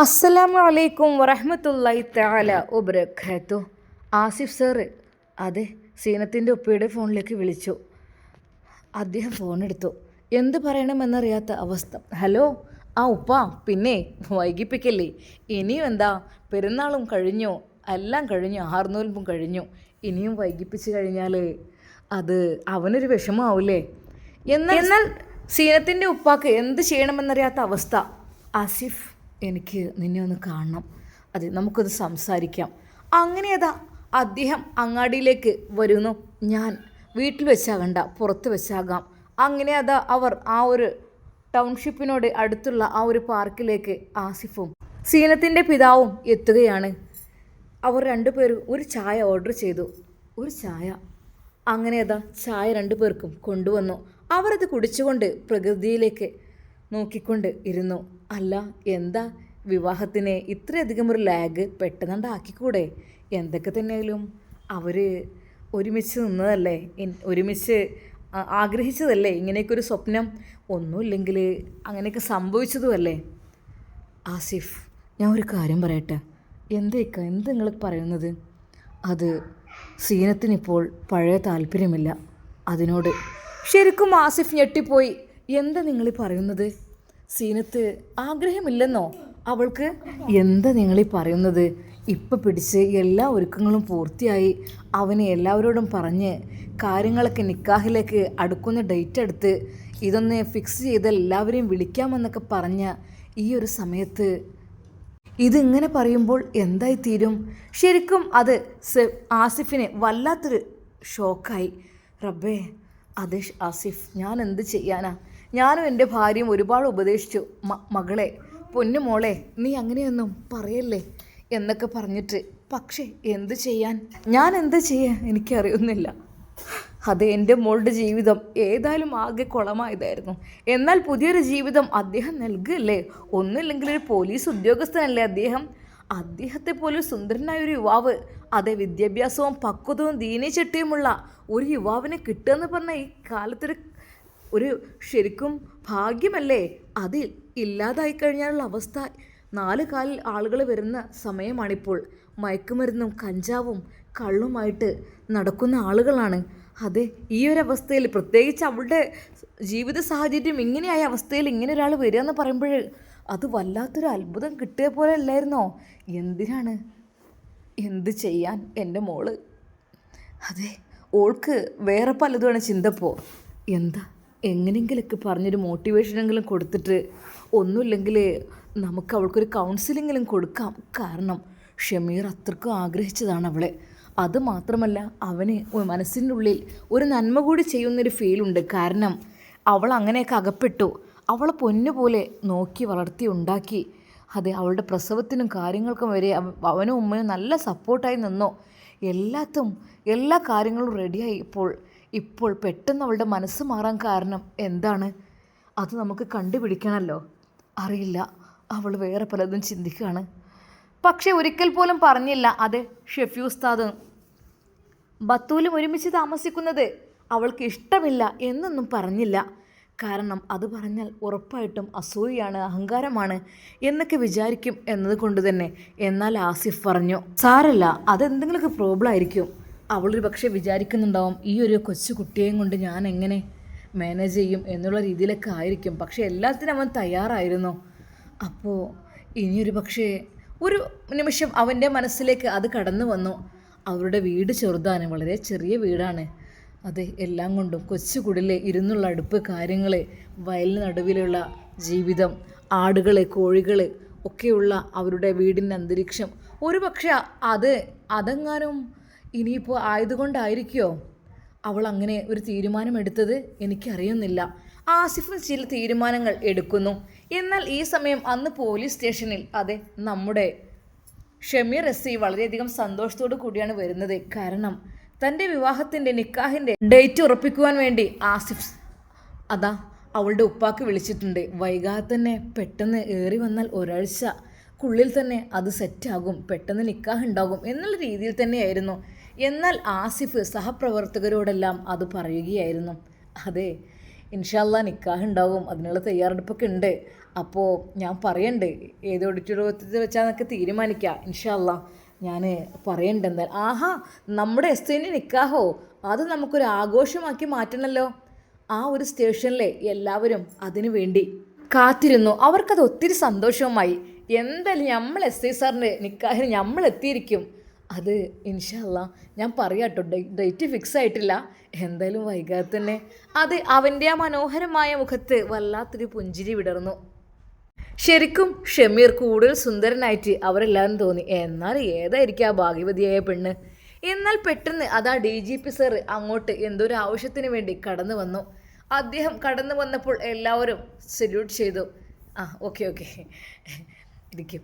അസ്സലാമു അലൈക്കും വറഹ്മത്തുള്ളാഹി തആല വബറകാതുഹു. ആസിഫ് സാറ് അതെ സീനത്തിൻ്റെ ഉപ്പയുടെ ഫോണിലേക്ക് വിളിച്ചു. അദ്ദേഹം ഫോണെടുത്തു. എന്ത് പറയണമെന്നറിയാത്ത അവസ്ഥ. ഹലോ ഉപ്പ, പിന്നെ വൈകിപ്പിക്കല്ലേ, ഇനിയും എന്താ, പെരുന്നാളും കഴിഞ്ഞു, എല്ലാം കഴിഞ്ഞു, ആർനോൽമ്പും കഴിഞ്ഞു, ഇനിയും വൈകിപ്പിച്ച് കഴിഞ്ഞാൽ അത് അവനൊരു വിഷമമാവില്ലേ? എന്നാൽ സീനത്തിൻ്റെ ഉപ്പാക്ക് എന്ത് ചെയ്യണമെന്നറിയാത്ത അവസ്ഥ. ആസിഫ്, എനിക്ക് നിന്നെ ഒന്ന് കാണണം, അതെ നമുക്കത് സംസാരിക്കാം. അങ്ങനെയതാ അദ്ദേഹം അങ്ങാടിയിലേക്ക് വരുന്നു. ഞാൻ വീട്ടിൽ വെച്ചാകണ്ട, പുറത്ത് വെച്ചാകാം. അങ്ങനെ അതാ അവർ ആ ഒരു ടൗൺഷിപ്പിനോട് അടുത്തുള്ള ആ ഒരു പാർക്കിലേക്ക് ആസിഫും സീനത്തിൻ്റെ പിതാവും എത്തുകയാണ്. അവർ രണ്ടുപേരും ഒരു ചായ ഓർഡർ ചെയ്തു. ഒരു ചായ. അങ്ങനെ അതാ ചായ രണ്ടുപേർക്കും കൊണ്ടുവന്നു. അവരത് കുടിച്ചുകൊണ്ട് പ്രകൃതിയിലേക്ക് നോക്കിക്കൊണ്ട് ഇരുന്നു. അല്ല, എന്താ വിവാഹത്തിന് ഇത്രയധികം ഒരു ലാഗ് പെട്ടെന്നുണ്ടാക്കിക്കൂടെ? എന്തൊക്കെ തന്നെയാലും അവർ ഒരുമിച്ച് നിന്നതല്ലേ, ഒരുമിച്ച് ആഗ്രഹിച്ചതല്ലേ, ഇങ്ങനെയൊക്കെ ഒരു സ്വപ്നം, ഒന്നുമില്ലെങ്കിൽ അങ്ങനെയൊക്കെ സംഭവിച്ചതുമല്ലേ. ആസിഫ്, ഞാൻ ഒരു കാര്യം പറയട്ടെ. എന്ത് നിങ്ങൾ പറയുന്നത്? അത് സീനത്തിനിപ്പോൾ പഴയ താല്പര്യമില്ല അതിനോട്. ശരിക്കും ആസിഫ് ഞെട്ടിപ്പോയി. എന്താ നിങ്ങൾ പറയുന്നത്? സീനത്ത് ആഗ്രഹമില്ലെന്നോ അവൾക്ക്? എന്താ നിങ്ങളീ പറയുന്നത്? ഇപ്പം പിടിച്ച് എല്ലാ ഒരുക്കങ്ങളും പൂർത്തിയായി, അവനെ എല്ലാവരോടും പറഞ്ഞ് കാര്യങ്ങളൊക്കെ നിക്കാഹിലേക്ക് അടുക്കുന്ന ഡേറ്റ് എടുത്ത് ഇതൊന്ന് ഫിക്സ് ചെയ്ത് എല്ലാവരെയും വിളിക്കാമെന്നൊക്കെ പറഞ്ഞ ഈ ഒരു സമയത്ത് ഇതിങ്ങനെ പറയുമ്പോൾ എന്തായി തീരും? ശരിക്കും അത് ആസിഫിന് വല്ലാത്തൊരു ഷോക്കായി. റബ്ബേ, അതെ ആസിഫ്, ഞാൻ എന്ത് ചെയ്യാനാ? ഞാനും എൻ്റെ ഭാര്യയും ഒരുപാട് ഉപദേശിച്ചു, മകളെ, പൊന്നു മോളെ, നീ അങ്ങനെയൊന്നും പറയല്ലേ എന്നൊക്കെ പറഞ്ഞിട്ട്. പക്ഷേ എന്ത് ചെയ്യാൻ, ഞാൻ എന്ത് ചെയ്യാൻ എനിക്കറിയുന്നില്ല. അതെ, എൻ്റെ മോളുടെ ജീവിതം ഏതായാലും ആകെ കുളമായതായിരുന്നു. എന്നാൽ പുതിയൊരു ജീവിതം അദ്ദേഹം നൽകുകയല്ലേ. ഒന്നുമില്ലെങ്കിൽ ഒരു പോലീസ് ഉദ്യോഗസ്ഥനല്ലേ അദ്ദേഹം. അദ്ദേഹത്തെ പോലെ സുന്ദരനായൊരു യുവാവ്, അതെ വിദ്യാഭ്യാസവും പക്വതവും ദീനീചട്ടയുമുള്ള ഒരു യുവാവിനെ കിട്ടുകയെന്ന് പറഞ്ഞാൽ ഈ കാലത്തൊരു ശരിക്കും ഭാഗ്യമല്ലേ. അത് ഇല്ലാതായി കഴിഞ്ഞാലുള്ള അവസ്ഥ. 4 കാലിൽ ആളുകൾ വരുന്ന സമയമാണിപ്പോൾ. മയക്കുമരുന്നും കഞ്ചാവും കള്ളുമായിട്ട് നടക്കുന്ന ആളുകളാണ്. അതെ, ഈ ഒരവസ്ഥയിൽ, പ്രത്യേകിച്ച് അവളുടെ ജീവിത സാഹചര്യം ഇങ്ങനെയായ അവസ്ഥയിൽ ഇങ്ങനെ ഒരാൾ വരിക എന്ന് പറയുമ്പോൾ അത് വല്ലാത്തൊരു അത്ഭുതം കിട്ടിയ പോലെ അല്ലായിരുന്നോ? എന്തിനാണ്, എന്ത് ചെയ്യാൻ എൻ്റെ മോള്. അതെ, ഓൾക്ക് വേറെ പലതുമാണ് ചിന്തപ്പോൾ. എന്താ, എങ്ങനെയെങ്കിലൊക്കെ പറഞ്ഞൊരു മോട്ടിവേഷനെങ്കിലും കൊടുത്തിട്ട്, ഒന്നുമില്ലെങ്കിൽ നമുക്ക് അവൾക്കൊരു കൗൺസിലിങ്ങെങ്കിലും കൊടുക്കാം. കാരണം ഷമീർ അത്രക്കും ആഗ്രഹിച്ചതാണ് അവളെ. അത് മാത്രമല്ല, അവന് മനസ്സിൻ്റെ ഉള്ളിൽ ഒരു നന്മ കൂടി ചെയ്യുന്നൊരു ഫീലുണ്ട്. കാരണം അവൾ അങ്ങനെയൊക്കെ അകപ്പെട്ടു. അവളെ പൊന്നുപോലെ നോക്കി വളർത്തി ഉണ്ടാക്കി. അതെ, അവളുടെ പ്രസവത്തിനും കാര്യങ്ങൾക്കും വരെ അവനും ഉമ്മയും നല്ല സപ്പോർട്ടായി നിന്നു. എല്ലാ കാര്യങ്ങളും റെഡിയായി. ഇപ്പോൾ പെട്ടെന്ന് അവളുടെ മനസ്സ് മാറാൻ കാരണം എന്താണ്? അത് നമുക്ക് കണ്ടുപിടിക്കണമല്ലോ. അറിയില്ല, അവൾ വേറെ പലതും ചിന്തിക്കുകയാണ്. പക്ഷെ ഒരിക്കൽ പോലും പറഞ്ഞില്ല അത് ഷെഫി ഉസ്താദും ബത്തൂലും ഒരുമിച്ച് താമസിക്കുന്നത് അവൾക്ക് ഇഷ്ടമില്ല എന്നൊന്നും പറഞ്ഞില്ല. കാരണം അത് പറഞ്ഞാൽ ഉറപ്പായിട്ടും അസൂയാണ്, അഹങ്കാരമാണ് എന്നൊക്കെ വിചാരിക്കും എന്നതുകൊണ്ട് തന്നെ. എന്നാൽ ആസിഫ് പറഞ്ഞു, സാരല്ല, അതെന്തെങ്കിലുമൊക്കെ പ്രോബ്ലം ആയിരിക്കും. അവളൊരു പക്ഷേ വിചാരിക്കുന്നുണ്ടാവും, ഈ ഒരു കൊച്ചു കുട്ടിയെയും കൊണ്ട് ഞാൻ എങ്ങനെ മാനേജ് ചെയ്യും എന്നുള്ള രീതിയിലൊക്കെ ആയിരിക്കും. പക്ഷേ എല്ലാത്തിനും അവൻ തയ്യാറായിരുന്നു. അപ്പോൾ ഇനിയൊരു പക്ഷേ ഒരു നിമിഷം അവൻ്റെ മനസ്സിലേക്ക് അത് കടന്നു വന്നു. അവരുടെ വീട് ചെറുതാണ്, വളരെ ചെറിയ വീടാണ്. അതെ, എല്ലാം കൊണ്ടും കൊച്ചുകുടിലെ ഇരുന്നുള്ള അടുപ്പ്, കാര്യങ്ങൾ, വയലിന് നടുവിലുള്ള ജീവിതം, ആടുകൾ, കോഴികൾ ഒക്കെയുള്ള അവരുടെ വീടിൻ്റെ അന്തരീക്ഷം, ഒരു പക്ഷേ അതെങ്ങാനും ഇനിയിപ്പോൾ ആയതുകൊണ്ടായിരിക്കുമോ അവൾ അങ്ങനെ ഒരു തീരുമാനമെടുത്തത്? എനിക്കറിയുന്നില്ല. ആസിഫ് ചില തീരുമാനങ്ങൾ എടുക്കുന്നു. എന്നാൽ ഈ സമയം അന്ന് പോലീസ് സ്റ്റേഷനിൽ അതെ നമ്മുടെ ഷമീർ എസ് വളരെയധികം സന്തോഷത്തോടു കൂടിയാണ് വരുന്നത്. കാരണം തൻ്റെ വിവാഹത്തിൻ്റെ നിക്കാഹിൻ്റെ ഡേറ്റ് ഉറപ്പിക്കുവാൻ വേണ്ടി ആസിഫ് അതാ അവളുടെ ഉപ്പാക്ക് വിളിച്ചിട്ടുണ്ട്. വൈകാതെ തന്നെ, പെട്ടെന്ന് ഏറി വന്നാൽ ഒരാഴ്ചക്കുള്ളിൽ തന്നെ അത് സെറ്റാകും, പെട്ടെന്ന് നിക്കാഹ് ഉണ്ടാകും എന്നുള്ള രീതിയിൽ തന്നെയായിരുന്നു. എന്നാൽ ആസിഫ് സഹപ്രവർത്തകരോടെല്ലാം അത് പറയുകയായിരുന്നു. അതെ, ഇൻഷാ അല്ലാഹ് നിക്കാഹ് ഉണ്ടാകും, അതിനുള്ള തയ്യാറെടുപ്പൊക്കെ ഉണ്ട്. അപ്പോൾ ഞാൻ പറയണ്ട് ഏത് ഓഡിറ്റോറിയത്തിൽ വെച്ചാന്നൊക്കെ തീരുമാനിക്കാം ഇൻഷാ അല്ലാ. ഞാൻ പറയണ്ട് എന്തായാലും. ആഹാ, നമ്മുടെ എസ്തേന് നിക്കാഹോ, അത് നമുക്കൊരു ആഘോഷമാക്കി മാറ്റണമല്ലോ. ആ ഒരു സ്റ്റേഷനിലെ എല്ലാവരും അതിനു വേണ്ടി കാത്തിരുന്നു. അവർക്കത് ഒത്തിരി സന്തോഷവുമായി. എന്തായാലും നമ്മൾ എസ് ഐ സാറിൻ്റെ നിക്കാഹിന് നമ്മൾ എത്തിയിരിക്കും. അത് ഇൻഷാ അല്ലാ ഞാൻ പറയാം കേട്ടോ. ഡേറ്റ് ഫിക്സ് ആയിട്ടില്ല, എന്തായാലും വൈകാതെ തന്നെ. അത് അവൻ്റെ ആ മനോഹരമായ മുഖത്ത് വല്ലാത്തൊരു പുഞ്ചിരി വിടർന്നു. ശരിക്കും ഷമീർ കൂടുതൽ സുന്ദരനായിട്ട് അവരെല്ലാവരും തോന്നി. എന്നാൽ ഏതായിരിക്കും ആ ഭാഗ്യവതിയായ പെണ്ണ്? എന്നാൽ പെട്ടെന്ന് അതാ DGP സാർ അങ്ങോട്ട് എന്തോ ഒരു ആവശ്യത്തിന് വേണ്ടി കടന്നു വന്നു. അദ്ദേഹം കടന്നു വന്നപ്പോൾ എല്ലാവരും സല്യൂട്ട് ചെയ്തു. ഓക്കെ ഇരിക്കും.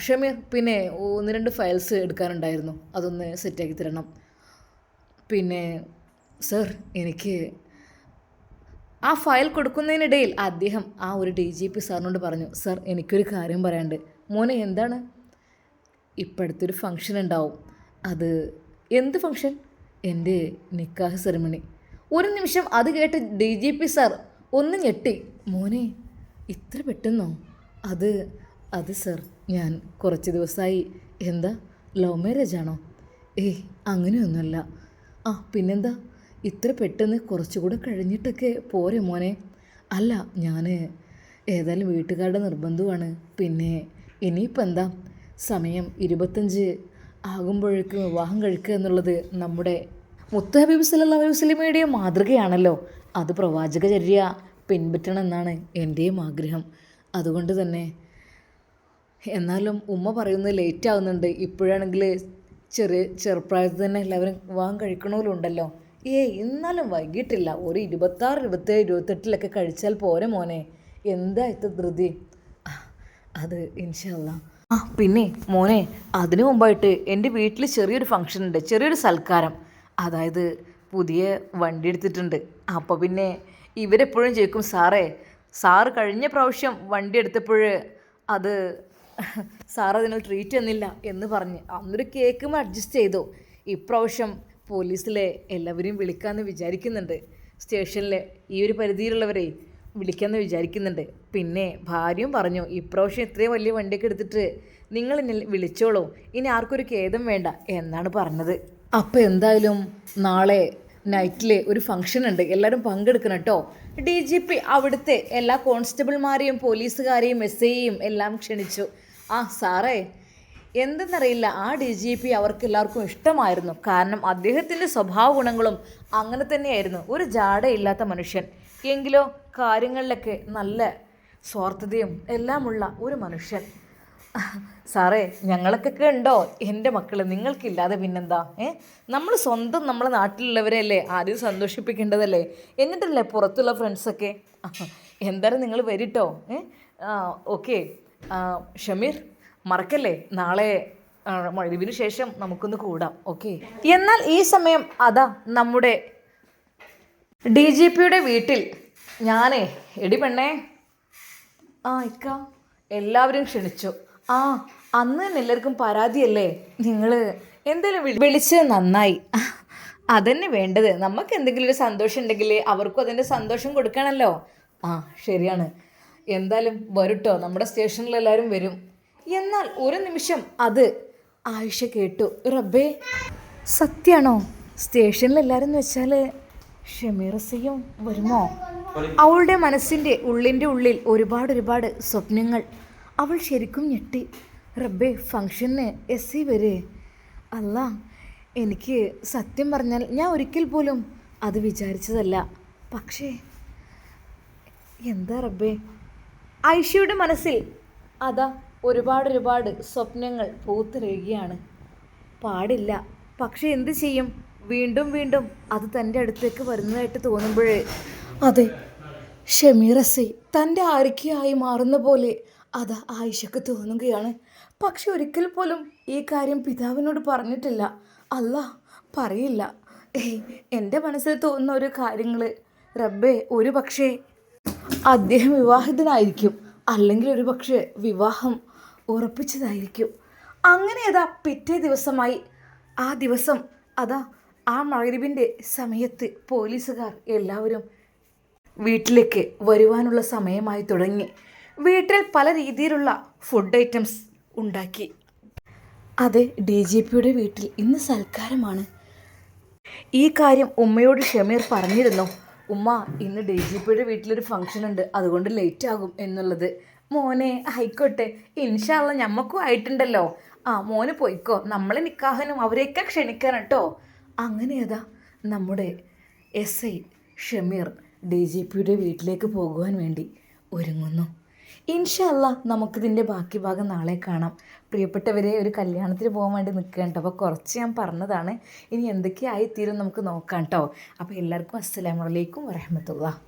ഷമീർ, പിന്നെ 1-2 ഫയൽസ് എടുക്കാനുണ്ടായിരുന്നു, അതൊന്ന് സെറ്റാക്കി തരണം. പിന്നെ സർ, എനിക്ക് ആ ഫയൽ കൊടുക്കുന്നതിനിടയിൽ അദ്ദേഹം ആ ഒരു DGP സാറിനോട് പറഞ്ഞു, സർ എനിക്കൊരു കാര്യം പറയാനുണ്ട്. മോനെ, എന്താണ്? ഇപ്പോഴത്തൊരു ഫംഗ്ഷൻ ഉണ്ടാവും. അത് എന്ത് ഫംഗ്ഷൻ? എൻ്റെ നിക്കാഹ് സെറിമണി. ഒരു നിമിഷം അത് കേട്ട് DGP സാർ ഒന്ന് ഞെട്ടി. മോനെ, ഇത്ര പെട്ടെന്നോ? അത് സർ, ഞാൻ കുറച്ച് ദിവസമായി. എന്താ, ലവ് മാരേജ് ആണോ? ഏയ് അങ്ങനെയൊന്നുമല്ല. പിന്നെന്താ ഇത്ര പെട്ടെന്ന്? കുറച്ചുകൂടെ കഴിഞ്ഞിട്ടൊക്കെ പോരെ മോനെ? അല്ല, ഞാൻ ഏതായാലും വീട്ടുകാരുടെ നിർബന്ധമാണ്. പിന്നെ ഇനിയിപ്പോൾ എന്താ, സമയം 25 ആകുമ്പോഴേക്കും വിവാഹം കഴിക്കുക എന്നുള്ളത് നമ്മുടെ മുത്ത് ഹബീബ് സല്ലല്ലാഹു അലൈഹി വസല്ലമയുടെ മാതൃകയാണല്ലോ. അത് പ്രവാചകചര്യ പിൻപറ്റണമെന്നാണ് എൻ്റെയും ആഗ്രഹം. അതുകൊണ്ട് തന്നെ എന്നാലും ഉമ്മ പറയുന്നത് ലേറ്റ് ആവുന്നുണ്ട്. ഇപ്പോഴാണെങ്കിൽ ചെറുപ്രായത്തിൽ തന്നെ എല്ലാവരും വിവാഹം കഴിക്കണമല്ലോ. എന്നാലും വൈകിട്ടില്ല. ഒരു 26, 27, 28 കഴിച്ചാൽ പോരെ മോനെ? എന്താ ഇത്ര ധൃതി? അത് ഇൻഷാ അല്ലാ. പിന്നെ മോനെ, അതിനു മുമ്പായിട്ട് എൻ്റെ വീട്ടിൽ ചെറിയൊരു ഫംഗ്ഷൻ ഉണ്ട്, ചെറിയൊരു സൽക്കാരം. അതായത് പുതിയ വണ്ടി എടുത്തിട്ടുണ്ട്. അപ്പോൾ പിന്നെ ഇവരെപ്പോഴും ചോദിക്കും, സാറ് കഴിഞ്ഞ പ്രാവശ്യം വണ്ടി എടുത്തപ്പോൾ അത് സാറതിന് ട്രീറ്റ് തന്നില്ല എന്ന് പറഞ്ഞ് അന്നൊരു കേക്കും അഡ്ജസ്റ്റ് ചെയ്തു. ഇപ്രാവശ്യം പോലീസിലെ എല്ലാവരെയും വിളിക്കാമെന്ന് വിചാരിക്കുന്നുണ്ട്. സ്റ്റേഷനിലെ ഈ ഒരു പരിധിയിലുള്ളവരെ വിളിക്കാമെന്ന് വിചാരിക്കുന്നുണ്ട്. പിന്നെ ഭാര്യയും പറഞ്ഞു, ഇപ്രാവശ്യം ഇത്രയും വലിയ വണ്ടിയൊക്കെ എടുത്തിട്ട് നിങ്ങൾ എന്നെ വിളിച്ചോളൂ, ഇനി ആർക്കൊരു ഖേദം വേണ്ട എന്നാണ് പറഞ്ഞത്. അപ്പോൾ എന്തായാലും നാളെ നൈറ്റിൽ ഒരു ഫംഗ്ഷൻ ഉണ്ട്, എല്ലാവരും പങ്കെടുക്കണം കേട്ടോ. DGP അവിടുത്തെ എല്ലാ കോൺസ്റ്റബിൾമാരെയും പോലീസുകാരെയും SIയെയും എല്ലാം ക്ഷണിച്ചു. സാറേ, എന്തെന്നറിയില്ല, ആ DGP അവർക്ക് എല്ലാവർക്കും ഇഷ്ടമായിരുന്നു. കാരണം അദ്ദേഹത്തിൻ്റെ സ്വഭാവ ഗുണങ്ങളും അങ്ങനെ തന്നെയായിരുന്നു. ഒരു ജാടയില്ലാത്ത മനുഷ്യൻ, എങ്കിലോ കാര്യങ്ങളിലൊക്കെ നല്ല സ്വാർത്ഥതയും എല്ലാമുള്ള ഒരു മനുഷ്യൻ. സാറേ, ഞങ്ങൾക്കൊക്കെ ഉണ്ടോ എൻ്റെ മക്കൾ? നിങ്ങൾക്കില്ലാതെ പിന്നെന്താ? നമ്മളെ നാട്ടിലുള്ളവരെയല്ലേ ആദ്യം സന്തോഷിപ്പിക്കേണ്ടതല്ലേ, എന്നിട്ടല്ലേ പുറത്തുള്ള ഫ്രണ്ട്സൊക്കെ. എന്തായാലും നിങ്ങൾ വരിട്ടോ. ഓക്കെ ഷമീർ, മറക്കല്ലേ, നാളെ മഗ്‌രിബിന് ശേഷം നമുക്കൊന്ന് കൂടാം. ഓക്കെ. എന്നാൽ ഈ സമയം അതാ നമ്മുടെ DGPയുടെ വീട്ടിൽ എടി പെണ്ണേ, ഇക്ക എല്ലാവരും ക്ഷണിച്ചു. അന്ന് തന്നെ എല്ലാവർക്കും പരാതിയല്ലേ, നിങ്ങൾ എന്തെങ്കിലും വിളിച്ച് നന്നായി. അതന്നെ വേണ്ടത്. നമുക്ക് എന്തെങ്കിലും ഒരു സന്തോഷം ഉണ്ടെങ്കിൽ അവർക്കും അതിൻ്റെ സന്തോഷം കൊടുക്കണമല്ലോ. ശരിയാണ്. എന്തായാലും വരട്ടോ, നമ്മുടെ സ്റ്റേഷനിൽ എല്ലാവരും വരും. എന്നാൽ ഒരു നിമിഷം അത് ആയിഷ കേട്ടു. റബ്ബേ, സത്യാണോ? സ്റ്റേഷനിൽ എല്ലാവരും എന്ന് വെച്ചാൽ ഷമീറസയും വരുമോ? അവളുടെ മനസ്സിൻ്റെ ഉള്ളിൽ ഒരുപാട് സ്വപ്നങ്ങൾ. അവൾ ശരിക്കും ഞെട്ടി. റബ്ബേ, ഫംഗ്ഷന് SI വരെ? അല്ലാ, എനിക്ക് സത്യം പറഞ്ഞാൽ ഞാൻ ഒരിക്കൽ പോലും അത് വിചാരിച്ചതല്ല. പക്ഷേ എന്താ റബ്ബേ? ആയിഷയുടെ മനസ്സിൽ അതാ ഒരുപാട് സ്വപ്നങ്ങൾ പൂത്തുലയുകയാണ്. പാടില്ല, പക്ഷെ എന്ത് ചെയ്യും? വീണ്ടും അത് തൻ്റെ അടുത്തേക്ക് വരുന്നതായിട്ട് തോന്നുമ്പോഴേ, അതെ, ഷമീറസി തൻ്റെ ആരിക്കയായി മാറുന്ന പോലെ അത് ആയിഷക്ക് തോന്നുകയാണ്. പക്ഷെ ഒരിക്കൽ പോലും ഈ കാര്യം പിതാവിനോട് പറഞ്ഞിട്ടില്ല. അല്ലാ, പറയില്ല. എൻ്റെ മനസ്സിൽ തോന്നുന്ന ഒരു കാര്യങ്ങൾ റബ്ബേ, ഒരു പക്ഷേ അദ്ദേഹം വിവാഹിതനായിരിക്കും, അല്ലെങ്കിൽ ഒരു പക്ഷേ വിവാഹം ഉറപ്പിച്ചതായിരിക്കും. അങ്ങനെ അതാ പിറ്റേ ദിവസമായി. ആ ദിവസം അതാ ആ മഗ്‌രിബിൻ്റെ സമയത്ത് പോലീസുകാർ എല്ലാവരും വീട്ടിലേക്ക് വരുവാനുള്ള സമയമായി തുടങ്ങി. വീട്ടിൽ പല രീതിയിലുള്ള ഫുഡ് ഐറ്റംസ് ഉണ്ടാക്കി. അതെ, DGPയുടെ വീട്ടിൽ ഇന്ന് സൽക്കാരമാണ്. ഈ കാര്യം ഉമ്മയോട് ഷമീർ പറഞ്ഞിരുന്നു. ഉമ്മ, ഇന്ന് DGPയുടെ വീട്ടിലൊരു ഫംഗ്ഷൻ ഉണ്ട്, അതുകൊണ്ട് ലേറ്റ് ആകും എന്നുള്ളത്. മോനെ, ആയിക്കോട്ടെ, ഇൻഷാ അള്ളാ ഞമ്മക്കും ആയിട്ടുണ്ടല്ലോ. മോന് പോയിക്കോ, നമ്മളെ നിക്കാഹിനും അവരെയൊക്കെ ക്ഷണിക്കണം കേട്ടോ. അങ്ങനെയതാ നമ്മുടെ SI ഷമീർ DGPയുടെ വീട്ടിലേക്ക് പോകുവാൻ വേണ്ടി ഒരുങ്ങുന്നു. ഇൻഷാ അള്ളാ നമുക്കിതിൻ്റെ ബാക്കി ഭാഗം നാളെ കാണാം. പ്രിയപ്പെട്ടവരെ, ഒരു കല്യാണത്തിന് പോകാൻ വേണ്ടി നിൽക്കുകയാണ് കേട്ടോ. അപ്പോൾ കുറച്ച് ഞാൻ പറഞ്ഞതാണ്, ഇനി എന്തൊക്കെയായിത്തീരും നമുക്ക് നോക്കാം കേട്ടോ. അപ്പോൾ എല്ലാവർക്കും അസ്സലാമു അലൈക്കും വറഹ്മത്തുള്ളാഹി.